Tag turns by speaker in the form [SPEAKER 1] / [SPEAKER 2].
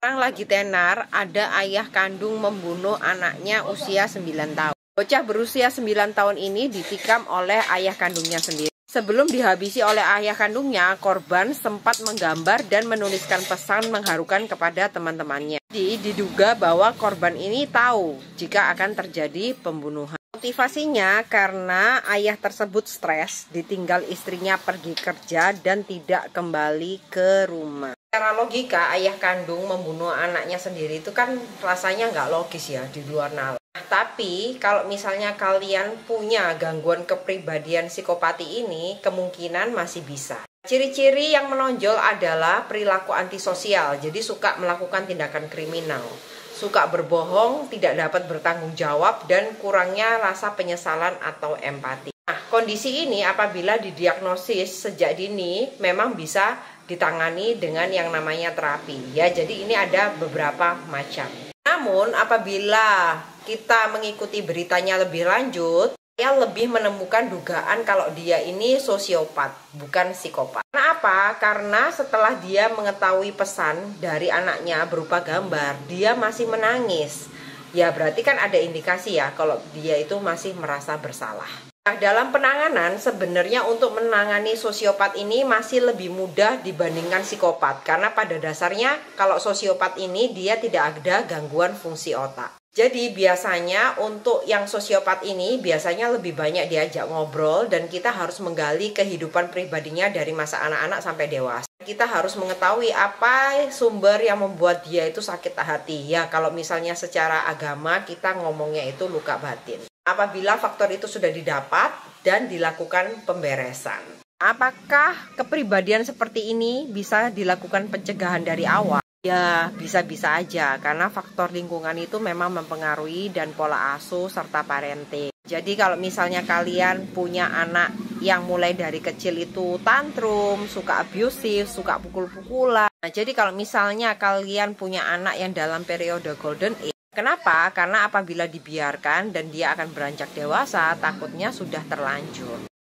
[SPEAKER 1] Sekarang lagi tenar, ada ayah kandung membunuh anaknya usia 9 tahun. Bocah berusia 9 tahun ini ditikam oleh ayah kandungnya sendiri. Sebelum dihabisi oleh ayah kandungnya, korban sempat menggambar dan menuliskan pesan mengharukan kepada teman-temannya. Jadi diduga bahwa korban ini tahu jika akan terjadi pembunuhan. Motivasinya karena ayah tersebut stres, ditinggal istrinya pergi kerja dan tidak kembali ke rumah. Secara logika, ayah kandung membunuh anaknya sendiri itu kan rasanya nggak logis ya, di luar nalar. Tapi kalau misalnya kalian punya gangguan kepribadian psikopati ini, kemungkinan masih bisa. Ciri-ciri yang menonjol adalah perilaku antisosial, jadi suka melakukan tindakan kriminal, suka berbohong, tidak dapat bertanggung jawab, dan kurangnya rasa penyesalan atau empati. Nah, kondisi ini apabila didiagnosis sejak dini memang bisa ditangani dengan yang namanya terapi. Ya, jadi ini ada beberapa macam. Namun apabila kita mengikuti beritanya lebih lanjut, saya lebih menemukan dugaan kalau dia ini sosiopat, bukan psikopat. Kenapa? Karena setelah dia mengetahui pesan dari anaknya berupa gambar, dia masih menangis. Ya berarti kan ada indikasi ya kalau dia itu masih merasa bersalah. Nah, dalam penanganan sebenarnya untuk menangani sosiopat ini masih lebih mudah dibandingkan psikopat. Karena pada dasarnya kalau sosiopat ini dia tidak ada gangguan fungsi otak. Jadi biasanya untuk yang sosiopat ini biasanya lebih banyak diajak ngobrol dan kita harus menggali kehidupan pribadinya dari masa anak-anak sampai dewasa. Kita harus mengetahui apa sumber yang membuat dia itu sakit hati. Ya kalau misalnya secara agama kita ngomongnya itu luka batin. Apabila faktor itu sudah didapat dan dilakukan pemberesan. Apakah kepribadian seperti ini bisa dilakukan pencegahan dari awal? Ya bisa-bisa aja karena faktor lingkungan itu memang mempengaruhi dan pola asuh serta parenting. Jadi kalau misalnya kalian punya anak yang mulai dari kecil itu tantrum, suka abusive, suka pukul-pukulan. Nah, jadi kalau misalnya kalian punya anak yang dalam periode golden age, kenapa? Karena apabila dibiarkan dan dia akan beranjak dewasa, takutnya sudah terlanjur.